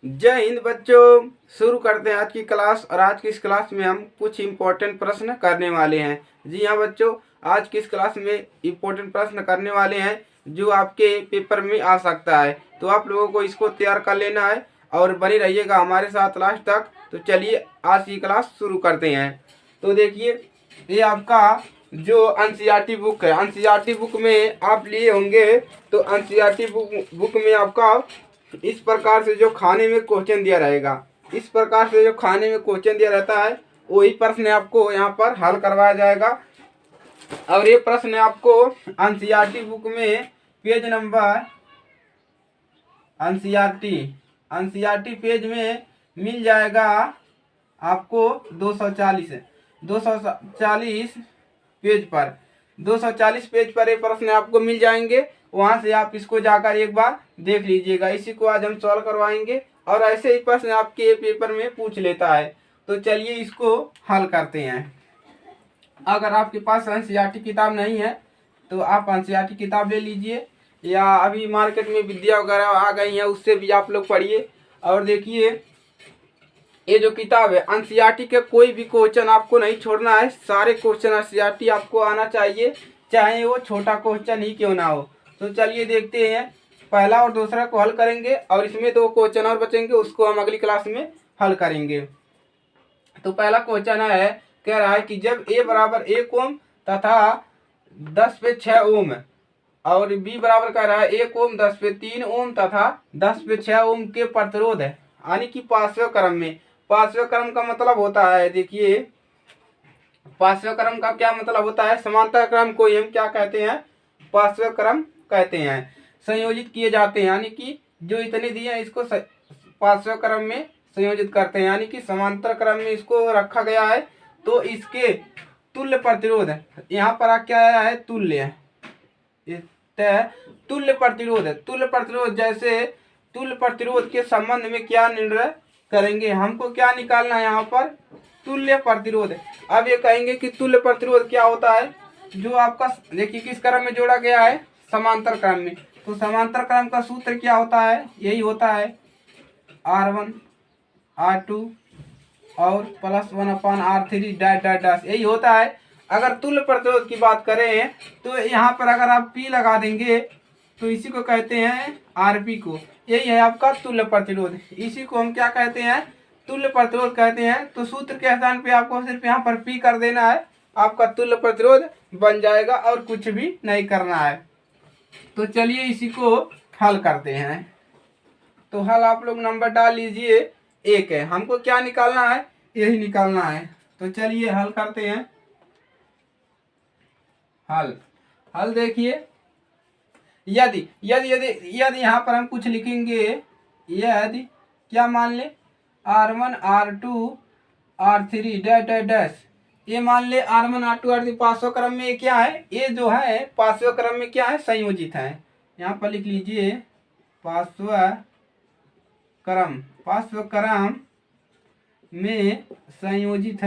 जय हिंद बच्चों। शुरू करते हैं आज की क्लास। और आज की इस क्लास में हम कुछ इम्पोर्टेंट प्रश्न करने वाले हैं। जी हाँ बच्चों, आज की इस क्लास में इम्पोर्टेंट प्रश्न करने वाले हैं जो आपके पेपर में आ सकता है। तो आप लोगों को इसको तैयार कर लेना है और बने रहिएगा हमारे साथ लास्ट तक। तो चलिए आज की क्लास शुरू करते हैं। तो देखिए, ये आपका जो एनसीईआरटी बुक है, एनसीईआरटी बुक में आप लिए होंगे। तो एनसीईआरटी बुक में आपका इस प्रकार से जो खाने में क्वेश्चन दिया रहेगा, इस प्रकार से जो खाने में क्वेश्चन दिया रहता है वही प्रश्न आपको यहाँ पर हल करवाया जाएगा। और ये प्रश्न आपको एनसीईआरटी बुक में पेज नंबर एनसीईआरटी पेज में मिल जाएगा आपको 240 पेज पर। 240 पेज पर ये प्रश्न आपको मिल जाएंगे। वहां से आप इसको जाकर एक बार देख लीजिएगा। इसी को आज हम सॉल्व करवाएंगे और ऐसे ही प्रश्न आपके पेपर में पूछ लेता है। तो चलिए इसको हल करते हैं। अगर आपके पास एनसीईआरटी किताब नहीं है तो आप एनसीईआरटी किताब ले लीजिए, या अभी मार्केट में विद्या वगैरह आ गई है उससे भी आप लोग पढ़िए। और देखिए, ये जो किताब है एनसीईआरटी के कोई भी क्वेश्चन आपको नहीं छोड़ना है। सारे क्वेश्चन एनसीईआरटी आपको आना चाहिए, चाहे वो छोटा क्वेश्चन ही क्यों ना हो। तो चलिए देखते हैं, पहला और दूसरा को हल करेंगे और इसमें 2 क्वेश्चन और बचेंगे, उसको हम अगली क्लास में हल करेंगे। तो पहला क्वेश्चन है, कह रहा है कि जब a बराबर 1 ओम तथा 10 पे 6 ओम और b बराबर कह रहा है 1 ओम 10 पे 3 ओम तथा 10 पे 6 ओम के प्रतिरोध है, यानी कि पांचवें क्रम में। पांचवें क्रम का मतलब होता है, देखिए पांचवें क्रम का क्या मतलब होता है, समांतर क्रम को हम क्या कहते हैं, पांचवें क्रम कहते हैं। संयोजित किए जाते हैं, यानी कि जो इतने दिए हैं इसको पांचवें क्रम में संयोजित करते हैं, यानी कि समांतर क्रम में इसको रखा गया है। तो इसके तुल्य प्रतिरोध है, यहाँ पर क्या आया है, तुल्य तुल्य प्रतिरोध है। तुल्य प्रतिरोध, जैसे तुल्य प्रतिरोध के संबंध में क्या निर्णय करेंगे, हमको क्या निकालना है, यहाँ पर तुल्य प्रतिरोध है। अब ये कहेंगे कि तुल्य प्रतिरोध क्या होता है, जो आपका देखिए किस क्रम में जोड़ा गया है, समांतर क्रम में। तो समांतर क्रम का सूत्र क्या होता है, यही होता है R1 R2 और +1/R3 डैश डैश डैश, यही होता है। अगर तुल्य प्रतिरोध की बात करें तो यहाँ पर अगर आप P लगा देंगे तो इसी को कहते हैं RP को, यही है आपका तुल्य प्रतिरोध। इसी को हम क्या कहते हैं, तुल्य प्रतिरोध कहते हैं। तो सूत्र के स्थान पे आपको सिर्फ यहाँ पर P कर देना है, आपका तुल्य प्रतिरोध बन जाएगा और कुछ भी नहीं करना है। तो चलिए इसी को हल करते हैं। तो हल आप लोग नंबर डाल लीजिए, 1 है। हमको क्या निकालना है, यही निकालना है। तो चलिए हल करते हैं। हल देखिए, यदि यदि यदि यदि यहाँ पर हम कुछ लिखेंगे, यदि क्या मान ले, R1 R2 R3 dash dash dash, ये मान ले R1 R2 R3 पांचवें क्रम में क्या है, ये जो है पांचवें क्रम में क्या है, संयोजित है। यहाँ पर लिख लीजिए पांचवें क्रम में संयोजित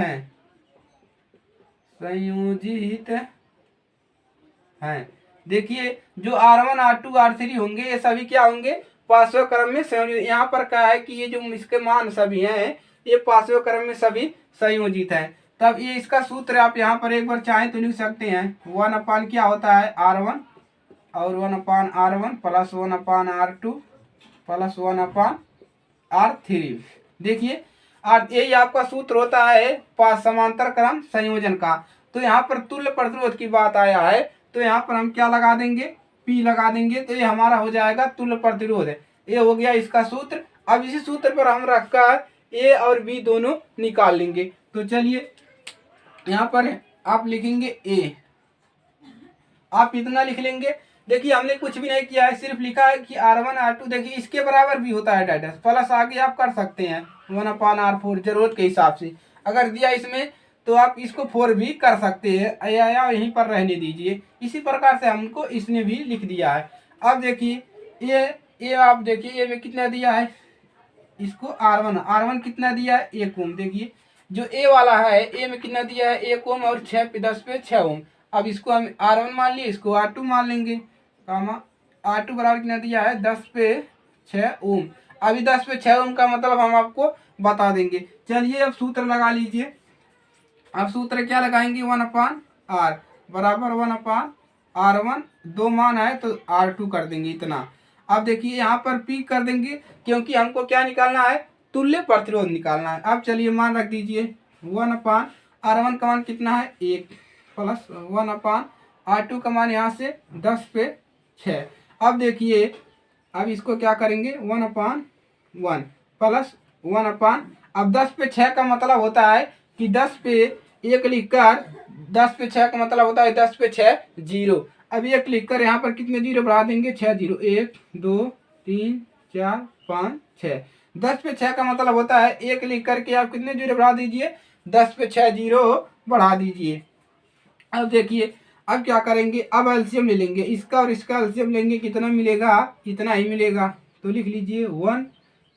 है। देखिए जो R1 R2 R3 होंगे ये सभी क्या होंगे, पांचवें क्रम में संयोजित। यहाँ पर क्या है कि ये जो इसके मान सभी हैं ये पांचवें क्रम में सभी संयोजित है। तब ये इसका सूत्र आप यहाँ पर एक बार चाहे तो लिख सकते हैं, 1 क्या होता है R1 और 1/R1 +1/R2 +1/R3। देखिए यही आपका सूत्र होता है समांतर क्रम संयोजन का। तो यहाँ पर तुल्य प्रतिरोध की बात आया है, तो यहाँ पर हम क्या लगा देंगे, P लगा देंगे। तो ये हमारा हो जाएगा तुल्य प्रतिरोध है, ये हो गया इसका सूत्र। अब इसी सूत्र पर हम रखकर A और B दोनों निकाल लेंगे। तो चलिए यहाँ पर आप लिखेंगे A, आप इतना लिख लेंगे। देखिए हमने कुछ भी नहीं किया है, सिर्फ लिखा है कि R1 R2 देखिए इसके बराबर भी होता है डाटा, प्लस आगे आप कर सकते हैं 1/R4 जरूरत के हिसाब से। अगर दिया इसमें तो आप इसको 4 भी कर सकते हैं, या यहीं पर रहने दीजिए। इसी प्रकार से हमको इसने भी लिख दिया है। अब देखिए ये आप देखिए ये में कितना दिया है, इसको R1 कितना दिया है, 1 ओम। देखिए जो A वाला है A में कितना दिया है, 1 ओम और 6 पे 10 पे 6 ओम। अब इसको हम R1 मान लिए, इसको R2 मान लेंगे। R2 बराबर कितना दिया है, 10 पे 6 ओम। अभी 10 पे 6 ओम का मतलब हम आपको बता देंगे। चलिए अब सूत्र लगा लीजिए। अब सूत्र क्या लगाएंगे, 1/r बराबर 1/r1, 2 मान है तो r2 कर देंगे इतना। अब देखिए यहाँ पर p कर देंगे क्योंकि हमको क्या निकालना है, तुल्य प्रतिरोध निकालना है। अब चलिए मान रख दीजिए 1/r1 का मान कितना है 1 प्लस 1/r2 का मान यहाँ से 10 पे 6। अब देखिए अब इसको क्या करेंगे 1/1 प्लस 1/, अब 10 पे 6 का मतलब होता है कि 10 पे 1 लिखकर 10 पे 6 का मतलब होता है 10 पे 6 जीरो। अब 1 लिखकर यहाँ पर कितने जीरो बढ़ा देंगे 6 जीरो, 1 2 3 4 5 6। 10 पे 6 का मतलब होता है 1 लिख करके आप कितने जीरो बढ़ा दीजिए 10 पे 6 जीरो बढ़ा दीजिए। अब देखिए अब क्या करेंगे, अब एलसीएम ले लेंगे, इसका और इसका एलसीएम लेंगे, कितना मिलेगा इतना ही मिलेगा। तो लिख लीजिए 1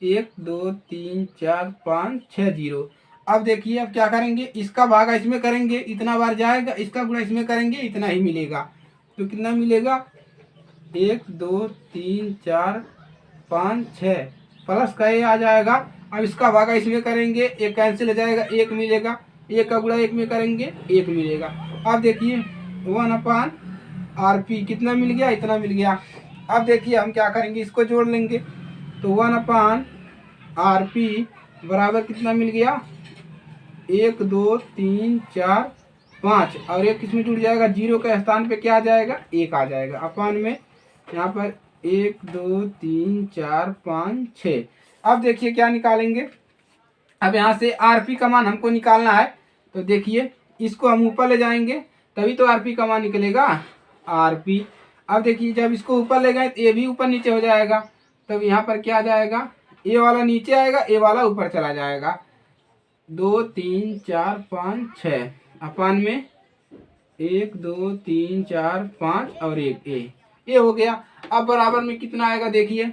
1 2 3 4 5 6 जीरो। अब देखिए अब क्या करेंगे, इसका भागा इसमें करेंगे इतना बार जाएगा, इसका गुणा इसमें करेंगे इतना ही मिलेगा। तो कितना मिलेगा 1 2 3 4 5 6 प्लस का ये आ जाएगा। अब इसका भागा इसमें करेंगे, एक कैंसिल हो जाएगा, एक मिलेगा, एक का गुणा एक में करेंगे एक मिलेगा। अब देखिए 1/rp कितना मिल गया, इतना मिल गया। अब देखिए हम क्या करेंगे, इसको जोड़ लेंगे तो 1/rp बराबर कितना मिल गया 1 2 3 4 5 और एक किसमें जुड़ जाएगा, जीरो के स्थान पे क्या आ जाएगा 1 आ जाएगा। अपान में यहाँ पर 1 2 3 4 5 6। अब देखिए क्या निकालेंगे, अब यहाँ से आरपी का मान हमको निकालना है। तो देखिए इसको हम ऊपर ले जाएंगे तभी तो आरपी का मान निकलेगा आरपी। अब देखिए जब इसको ऊपर ले गए तो ए भी ऊपर नीचे हो जाएगा, तब यहाँ पर क्या आ जाएगा, ए वाला नीचे आएगा ए वाला ऊपर चला जाएगा। 2 3 4 5 6 अपान में 1 2 3 4 5 और 1 ए हो गया। अब बराबर में कितना आएगा देखिए,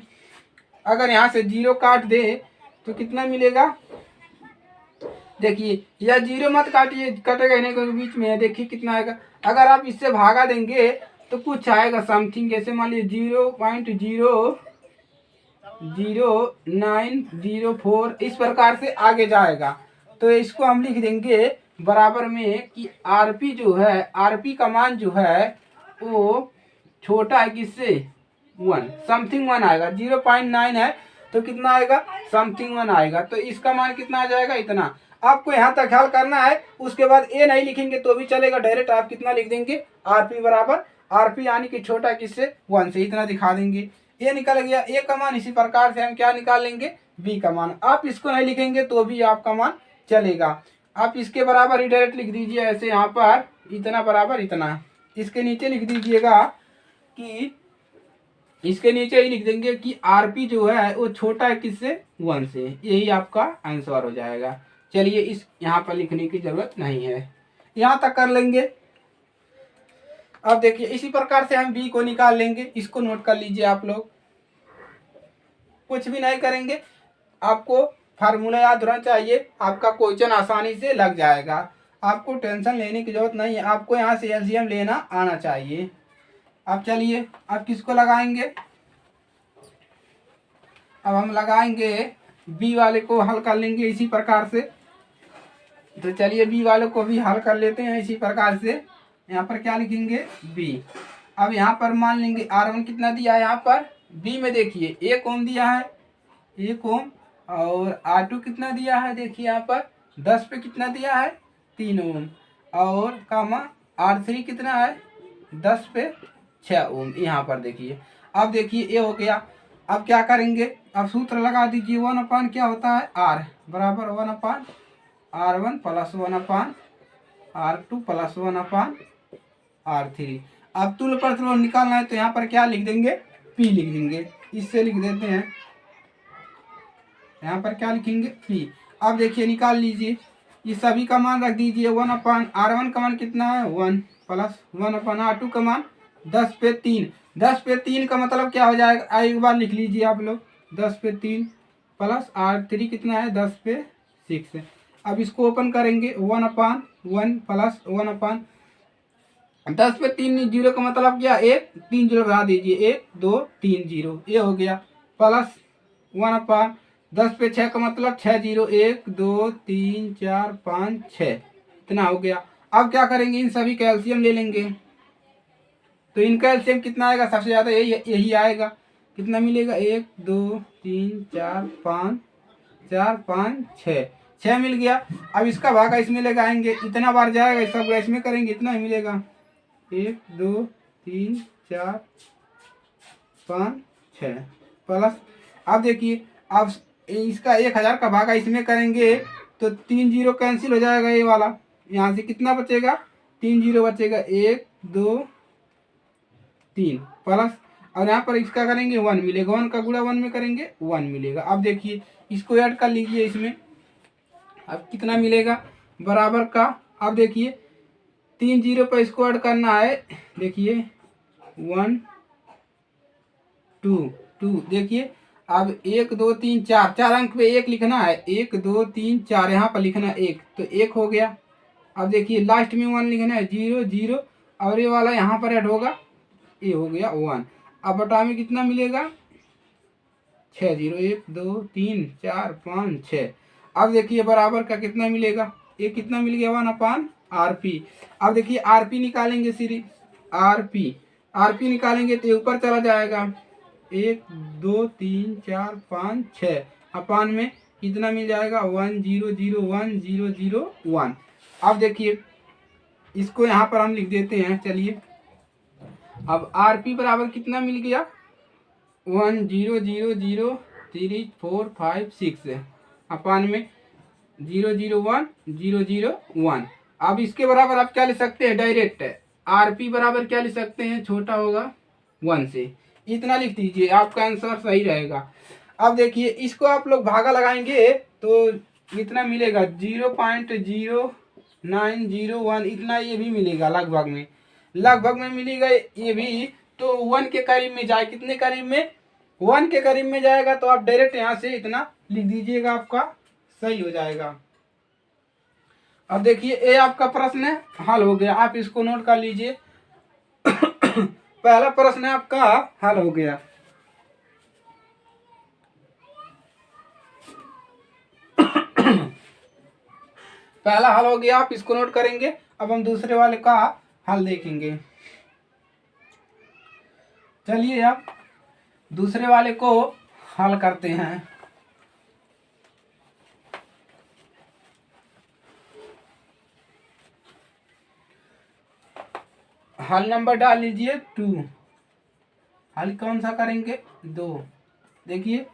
अगर यहाँ से जीरो काट दे तो कितना मिलेगा, देखिए यह जीरो मत काटिए, कटेगा नहीं क्योंकि बीच में है। देखिए कितना आएगा, अगर आप इससे भागा देंगे तो कुछ आएगा समथिंग, जैसे मान लीजिए 0.00904 इस प्रकार से आगे जाएगा। तो इसको हम लिख देंगे बराबर में कि आरपी जो है, आरपी का मान जो है वो छोटा है किससे 1, समथिंग 1 आएगा। 0.9 है तो कितना आएगा समथिंग 1 आएगा। तो इसका मान कितना आ जाएगा इतना। आपको यहाँ तक ख्याल करना है, उसके बाद ए नहीं लिखेंगे तो भी चलेगा, डायरेक्ट आप कितना लिख देंगे आरपी बराबर आरपी यानी कि छोटा किससे 1 से, इतना दिखा देंगे। ए निकल गया ए का मान। इसी प्रकार से हम क्या निकाल लेंगे बी का मान। आप इसको नहीं लिखेंगे तो भी आपका मान चलेगा। आप इसके बराबर ही डायरेक्ट लिख दीजिए ऐसे, यहाँ पर इतना बराबर इतना, इसके नीचे लिख दीजिएगा कि इसके नीचे ही लिख देंगे कि आरपी जो है वो छोटा है किससे 1 से, यही आपका आंसर हो जाएगा। चलिए इस यहाँ पर लिखने की जरूरत नहीं है, यहाँ तक कर लेंगे। अब देखिए इसी प्रकार से हम बी को निकाल लेंगे, इसको नोट कर लीजिए आप लोग। कुछ भी नहीं करेंगे, आपको फार्मूला याद होना चाहिए, आपका क्वेश्चन आसानी से लग जाएगा। आपको टेंशन लेने की जरूरत नहीं है, आपको यहाँ से एलसीएम लेना आना चाहिए। अब चलिए अब किसको लगाएंगे, अब हम लगाएंगे बी वाले को, हल कर लेंगे इसी प्रकार से। तो चलिए बी वाले को भी हल कर लेते हैं इसी प्रकार से। यहाँ पर क्या लिखेंगे बी। अब यहाँ पर मान लेंगे R1 कितना दिया है, यहाँ पर बी में देखिए 1 ओम दिया है 1 ओम, और R2 कितना दिया है देखिए यहाँ पर 10 पे कितना दिया है 3 ओम, और कामा R3 कितना है 10 पे 6 ओम यहाँ पर देखिए। अब देखिए ये हो गया। अब क्या करेंगे, अब सूत्र लगा दीजिए 1/, क्या होता है R बराबर 1/R1 plus 1/R2 plus 1/R3। अब तुल्य प्रतिरोध निकालना है तो यहाँ पर क्या लिख देंगे P लिख देंगे, इससे लिख देते हैं, यहाँ पर क्या लिखेंगे P। अब देखिए निकाल लीजिए, ये सभी का मान रख दीजिए। 1/R1 का मान कितना है 1 प्लस 1/R2 का मान 10 पे 3। 10 पे 3 का मतलब क्या हो जाएगा, एक बार लिख लीजिए आप लोग, 10 पे 3 प्लस R3 कितना है 10 पे 6। अब इसको ओपन करेंगे 1/1 प्लस 1/, 10 पे 3 जीरो का मतलब क्या 1, 3 जीरो बढ़ा दीजिए 1 2 3 जीरो, ये हो गया, प्लस 1/10 पे 6 का मतलब 6 जीरो 1 2 3 4 5 6 इतना हो गया। अब क्या करेंगे, इन सभी का एलसीएम ले लेंगे। तो इनका एलसीएम कितना आएगा, सबसे ज़्यादा यही आएगा। कितना मिलेगा, 1 2 3 4 5 6 मिल गया। अब इसका भागा इसमें लगाएंगे, इतना बार जाएगा, सब इसमें करेंगे इतना ही मिलेगा। 1 2 3 4 5 6 प्लस, अब देखिए अब इसका 1000 का भागा इसमें करेंगे तो 3 जीरो कैंसिल हो जाएगा, ये वाला यहाँ से कितना बचेगा, 3 जीरो बचेगा, 1 2 3 प्लस, और यहाँ पर इसका करेंगे 1 मिलेगा, 1 का गुणा 1 में करेंगे 1 मिलेगा। अब देखिए इसको ऐड कर लीजिए इसमें, अब कितना मिलेगा बराबर का। अब देखिए 3 जीरो पर इसको ऐड करना है, देखिए 1 2 2, देखिए अब 1 2 3 4 4 अंक पे 1 लिखना है, 1 2 3 4 यहाँ पर लिखना है 1, तो 1 हो गया। अब देखिए लास्ट में 1 लिखना है, 0 0, और ये वाला यहाँ पर ऐड होगा, ये हो गया 1। अब बटा में कितना मिलेगा, 6 जीरो 1 2 3 4 5 6। अब देखिए बराबर का कितना मिलेगा, ये कितना मिल गया, 1/RP। अब देखिए RP निकालेंगे, सीरीज RP निकालेंगे तो ऊपर चला जाएगा, 1 2 3 4 5 6 अपान में कितना मिल जाएगा, 1 0 0 1 0 0 1। अब देखिए इसको यहाँ पर हम लिख देते हैं, चलिए अब RP बराबर कितना मिल गया, 1 0 0 0 3 4 5 6 अपान में 0 0 1 0 0 1। अब इसके बराबर आप क्या ले सकते हैं, डायरेक्ट RP बराबर क्या ले सकते हैं, छोटा होगा 1 से, इतना लिख दीजिए, आपका आंसर सही रहेगा। अब देखिए इसको आप लोग भागा लगाएंगे तो इतना मिलेगा, 0.0901 इतना ये भी मिलेगा, लगभग में मिलेगा ये भी। तो 1 के करीब में जाए, कितने करीब में, 1 के करीब में जाएगा, तो आप डायरेक्ट यहाँ से इतना लिख दीजिएगा, आपका सही हो जाएगा। अब देखिए ये आपका प्रश्न हल हो गया, आप इसको नोट कर लीजिए। पहला प्रश्न आपका हल हो गया। पहला हल हो गया, आप इसको नोट करेंगे। अब हम दूसरे वाले का हल देखेंगे। चलिए अब दूसरे वाले को हल करते हैं। हल नंबर डाल लीजिए 2। हल कौन सा करेंगे, 2। देखिए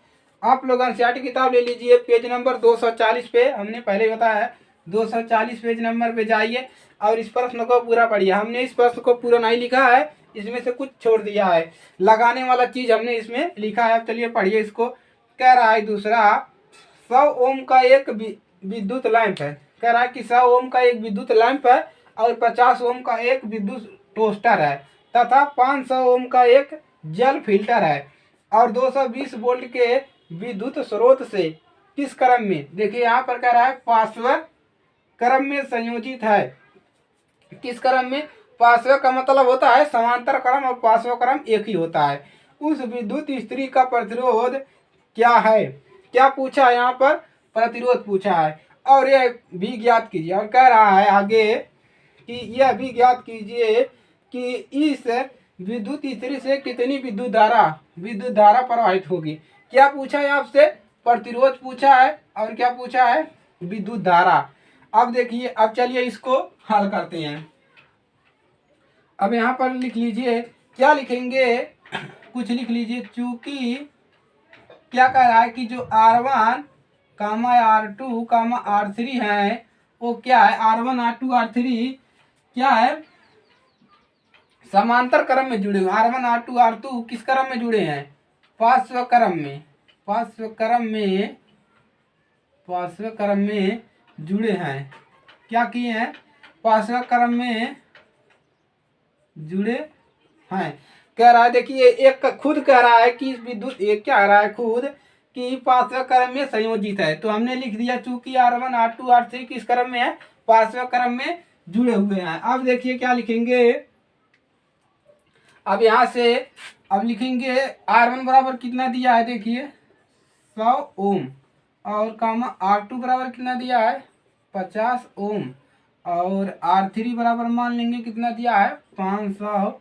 आप लोग एनसीईआरटी किताब ले लीजिए, पेज नंबर 240 पे, हमने पहले बताया है 240 पेज नंबर पे जाइए और इस प्रश्न को पूरा पढ़िए। हमने इस प्रश्न को पूरा नहीं लिखा है, इसमें से कुछ छोड़ दिया है, लगाने वाला चीज हमने इसमें लिखा है। चलिए पढ़िए इसको। कह रहा है दूसरा, 100 ओम का एक विद्युत लैंप है। कह रहा है कि 100 ओम का एक विद्युत लैंप है और 50 ओम का एक विद्युत टोस्टर है तथा 500 ओम का एक जल फिल्टर है और 220 वोल्ट के विद्युत स्रोत से किस क्रम में, देखिए यहाँ पर कह रहा है पार्श्व क्रम में संयोजित है। किस क्रम में, पार्श्व का मतलब होता है समांतर क्रम और पार्श्व क्रम एक ही होता है। उस विद्युत स्त्री का प्रतिरोध क्या है, क्या पूछा है, यहाँ पर प्रतिरोध पूछा है और यह भी ज्ञात कीजिए। और कह रहा है आगे कि यह भी ज्ञात कीजिए कि इस विद्युत स्त्री से कितनी विद्युत धारा प्रवाहित होगी। क्या पूछा है आपसे, प्रतिरोध पूछा है और क्या पूछा है, विद्युत धारा। अब देखिए, अब चलिए इसको हल करते हैं। अब यहाँ पर लिख लीजिए, क्या लिखेंगे, कुछ लिख लीजिए। चूंकि क्या कह रहा है कि जो R1 R2 R3 है वो क्या है, R1 R2 R3 क्या है, समांतर क्रम में जुड़े हुए। R1 R2 R2 किस क्रम में जुड़े हैं, पार्श्व क्रम में जुड़े हैं। क्या किए हैं, पार्श्व क्रम में जुड़े हैं। कह रहा है, देखिए एक खुद कह रहा है कि विद्युत, एक क्या कह रहा है खुद कि पार्श्व क्रम में संयोजित है, तो हमने लिख दिया चूंकि R1 R2 R3 किस क्रम में है, पार्श्व क्रम में जुड़े हुए हैं। अब देखिए क्या लिखेंगे, अब यहाँ से अब लिखेंगे R1 बराबर कितना दिया है, देखिए 100 ओम और कामा R2 बराबर कितना दिया है 50 ओम और R3 बराबर मान लेंगे कितना दिया है 500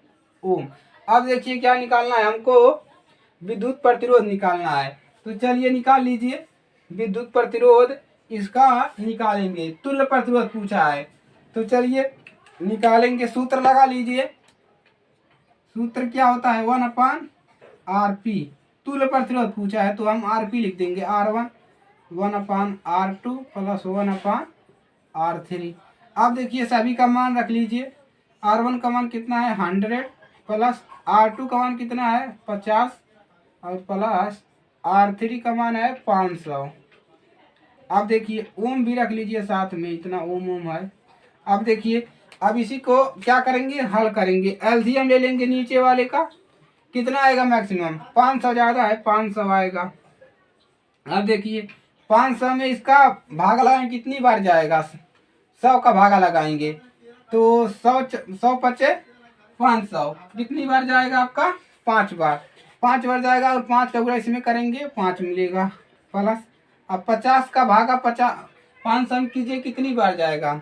ओम। अब देखिए क्या निकालना है हमको, विद्युत प्रतिरोध निकालना है। तो चलिए निकाल लीजिए विद्युत प्रतिरोध, इसका निकालेंगे। तुल्य प्रतिरोध पूछा है तो चलिए निकालेंगे। सूत्र लगा लीजिए, सूत्र क्या होता है 1/RP। तुल्य प्रतिरोध पूछा है तो हम RP लिख देंगे R1 1/R2 प्लस 1/R3। अब देखिए सभी का मान रख लीजिए। R1 का मान कितना है 100 प्लस R2 का मान कितना है 50 और प्लस R3 का मान है 500। अब देखिए ओम भी रख लीजिए साथ में, इतना ओम है। अब देखिए अब इसी को क्या करेंगे हल करेंगे। एलसीएम ले लेंगे नीचे वाले का, कितना आएगा मैक्सिमम 500 ज़्यादा है 500 आएगा। अब देखिए 500 में इसका भाग लगाएंगे कितनी बार जाएगा 100 का भागा लगाएंगे तो 100 पचे 500 कितनी बार जाएगा आपका 5 बार, 5 बार जाएगा और 5 का गुणा इसमें करेंगे 5 मिलेगा प्लस। अब 50 का भागा 500 में कीजिए कितनी बार जाएगा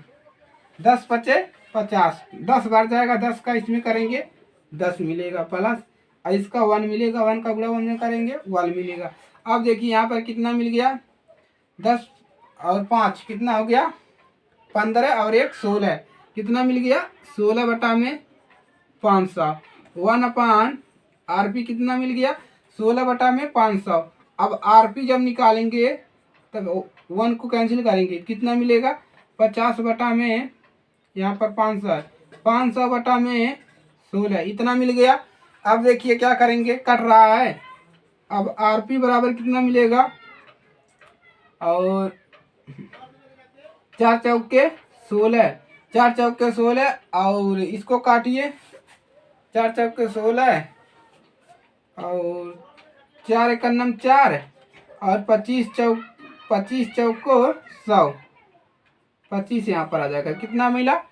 10 पचे 50, 10 बार जाएगा 10 का इसमें करेंगे 10 मिलेगा प्लस। और इसका 1 मिलेगा, 1 का गुणा 1 में करेंगे 1 मिलेगा। अब देखिए यहाँ पर कितना मिल गया 10 और 5 कितना हो गया 15 और 1 16 कितना मिल गया 16 बटा में 500। 1/RP कितना मिल गया 16 बटा में 500। अब RP जब निकालेंगे तब 1 को कैंसिल करेंगे कितना मिलेगा 50 बटा में यहाँ पर 500 बटा में 16 इतना मिल गया। अब देखिए क्या करेंगे कट रहा है। अब RP बराबर कितना मिलेगा और 4 चौके 16, 4 चौके 16 और इसको काटिए 4 चौके 16 और 4 एकन्नम 4 और 25 चौको 100, 25 यहाँ पर आ जाएगा कितना मिला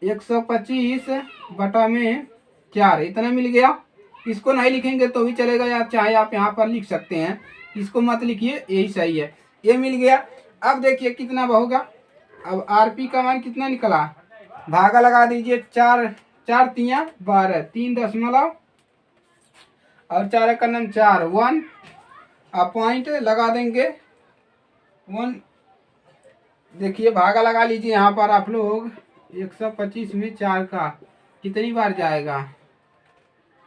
125 बटा में 4 इतना मिल गया। इसको नहीं लिखेंगे तो भी चलेगा, या चाहे आप यहाँ पर लिख सकते हैं, इसको मत लिखिए यही सही है। ये मिल गया। अब देखिए कितना होगा। अब RP का मान कितना निकला, भागा लगा दीजिए 4 4 तियाँ 12 3 दशमलव और 4 एकन्नम 4 1 पॉइंट लगा देंगे 1। देखिए भागा लगा लीजिए यहाँ पर आप लोग 125 में 4 का कितनी बार जाएगा,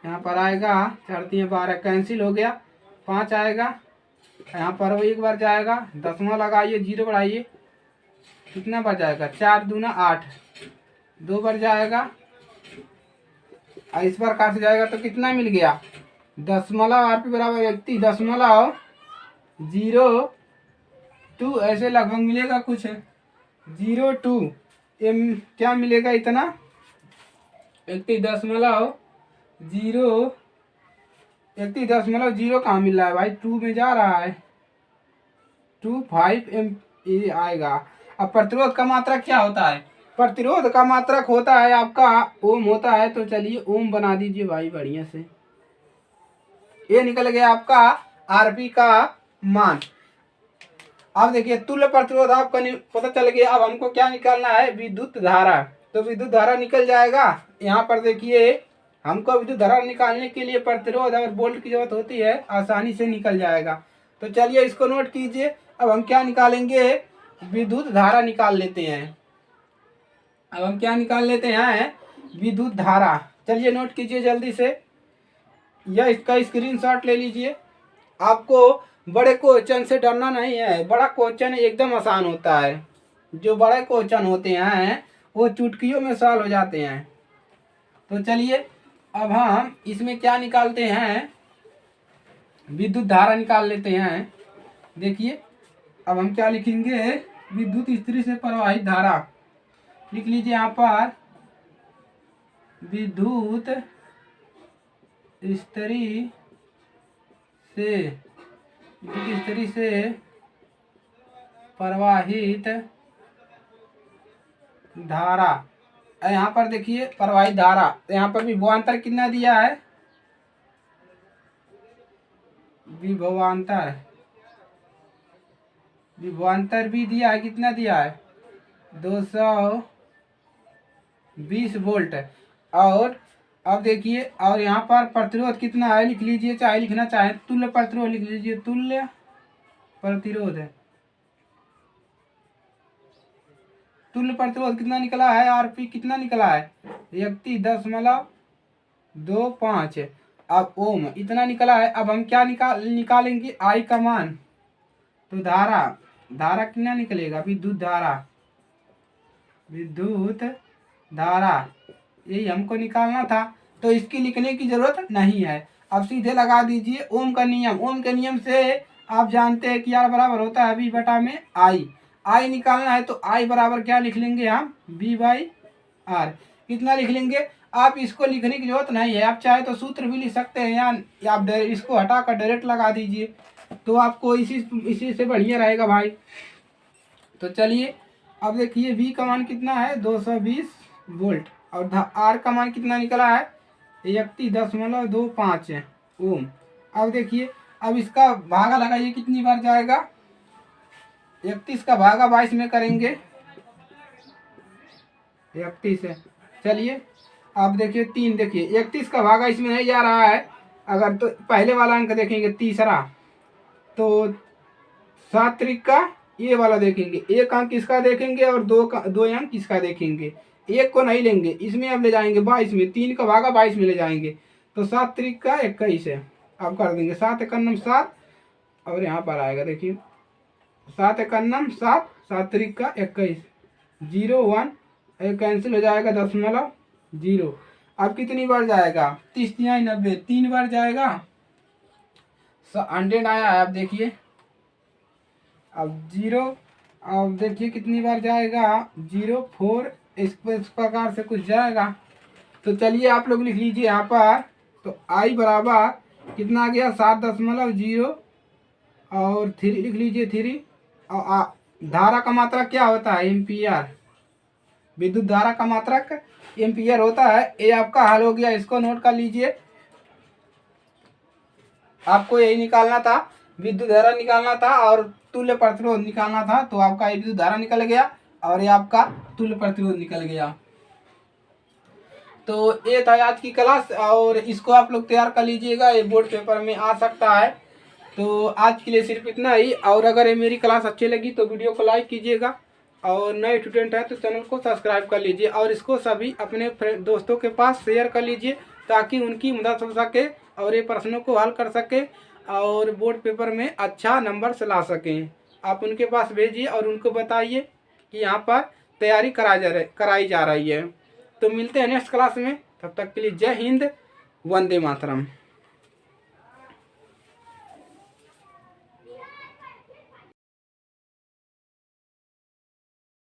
यहाँ पर आएगा 4 तियाँ 12 कैंसिल हो गया 5 आएगा, यहाँ पर वो 1 बार जाएगा, दसवां लगाइए 0 बढ़ाइए कितना बार जाएगा 4 दूना 8 2 बार जाएगा और इस बार काट जाएगा तो कितना मिल गया दशमलव RP बराबर 31.02 ऐसे लगभग मिलेगा कुछ 02 एम क्या मिलेगा इतना 31.0 कहाँ मिल रहा है भाई 2 में जा रहा है 25 एम ये आएगा। अब प्रतिरोध का मात्रक क्या होता है, प्रतिरोध का मात्रक होता है आपका ओम होता है। तो चलिए ओम बना दीजिए भाई बढ़िया से। ये निकल गया आपका RP का मान। अब देखिए तुल्य प्रतिरोध आपका पता चल गया। अब हमको क्या निकालना है विद्युत धारा। तो विद्युत धारा निकल जाएगा। यहाँ पर देखिए हमको विद्युत धारा निकालने के लिए प्रतिरोध और वोल्ट की जरूरत होती है, आसानी से निकल जाएगा। तो चलिए इसको नोट कीजिए। अब हम क्या निकालेंगे विद्युत धारा निकाल लेते हैं। अब हम क्या निकाल लेते हैं विद्युत धारा। चलिए नोट कीजिए जल्दी से, यह इसका स्क्रीनशॉट ले लीजिए। आपको बड़े क्वेश्चन से डरना नहीं है, बड़ा क्वेश्चन एकदम आसान होता है। जो बड़े क्वेश्चन होते हैं वो चुटकियों में सॉल्व हो जाते हैं। तो चलिए अब हम इसमें क्या निकालते हैं विद्युत धारा निकाल लेते हैं। देखिए अब हम क्या लिखेंगे विद्युत स्त्री से प्रवाहित धारा लिख लीजिए। यहाँ पर विद्युत स्त्री से प्रवाहित धारा। यहाँ पर देखिए प्रवाहित धारा, यहाँ पर भी विभवांतर कितना दिया है विभवांतर, विभवांतर भी दिया है, कितना दिया है 220 वोल्ट। और अब देखिए, और यहाँ पर प्रतिरोध कितना है लिख लीजिए, चाहे लिखना चाहे तुल्य प्रतिरोध लिख लीजिए, तुल्य प्रतिरोध है। तुल्य प्रतिरोध कितना निकला है, आरपी कितना निकला है 31.25। अब ओम इतना निकला है। अब हम क्या निकालेंगे आई का मान। तो धारा, धारा कितना निकलेगा, विद्युत धारा, विद्युत धारा यही हमको निकालना था, तो इसकी लिखने की जरूरत नहीं है। अब सीधे लगा दीजिए ओम का नियम। ओम के नियम से आप जानते हैं कि आर बराबर होता है वी बटा में आई। आई निकालना है तो आई बराबर क्या लिख लेंगे हम, वी बाई आर। कितना लिख लेंगे, आप इसको लिखने की जरूरत नहीं है, आप चाहे तो सूत्र भी लिख सकते हैं या आप इसको हटाकर डायरेक्ट लगा दीजिए, तो आपको इसी से बढ़िया रहेगा भाई। तो चलिए अब देखिए वी का मान कितना है 220 वोल्ट और आर का मान कितना निकला है 31.25 ओम। अब देखिए, अब इसका भागा लगाइए, कितनी बार जाएगा 31 का भागा 22 में करेंगे 31 है। चलिए अब देखिए 3, देखिए 31 का भागा इसमें नहीं जा रहा है। अगर तो पहले वाला अंक देखेंगे तीसरा, तो 7 त्रिक का ये वाला देखेंगे, एक अंक इसका देखेंगे और दो अंक इसका देखेंगे, एक को नहीं लेंगे, इसमें अब ले जाएंगे 22 में, 3 का भागा 22 में ले जाएंगे, तो 7 त्रिक का 21 है। अब कर देंगे 7 एकन्नम 7 और यहाँ पर आएगा देखिए 7 एकन्नम 7, 7 त्रिक का 21, 0 1 कैंसिल हो जाएगा 0.0। अब कितनी बार जाएगा 30 90, 3 बार जाएगा 100 आया है। अब देखिए, अब 0, अब देखिए कितनी बार जाएगा 0 4, इस प्रकार से कुछ जाएगा। तो चलिए आप लोग लिख लीजिए यहाँ पर, तो आई बराबर कितना आ गया 7.0 और 3 लिख लीजिए 3। और धारा का मात्रक क्या होता है एम्पियर, विद्युत धारा का मात्रक एम्पियर होता है। ये आपका हल हो गया, इसको नोट कर लीजिए। आपको यही निकालना था, विद्युत धारा निकालना था और तुल्य प्रतिरोध निकालना था, तो आपका ये विद्युत धारा निकल गया और ये आपका तुल्य प्रतिरोध निकल गया। तो ये था आज की क्लास और इसको आप लोग तैयार कर लीजिएगा, ये बोर्ड पेपर में आ सकता है। तो आज के लिए सिर्फ इतना ही, और अगर ये मेरी क्लास अच्छी लगी तो वीडियो को लाइक कीजिएगा और नए स्टूडेंट हैं तो चैनल को सब्सक्राइब कर लीजिए और इसको सभी अपने दोस्तों के पास शेयर कर लीजिए ताकि उनकी मदद हो सके और ये प्रश्नों को हल कर सके और बोर्ड पेपर में अच्छा नंबर से ला सकें। आप उनके पास भेजिए और उनको बताइए कि यहाँ पर तैयारी कराई जा रही है। तो मिलते हैं नेक्स्ट क्लास में, तब तक के लिए जय हिंद, वंदे मातरम।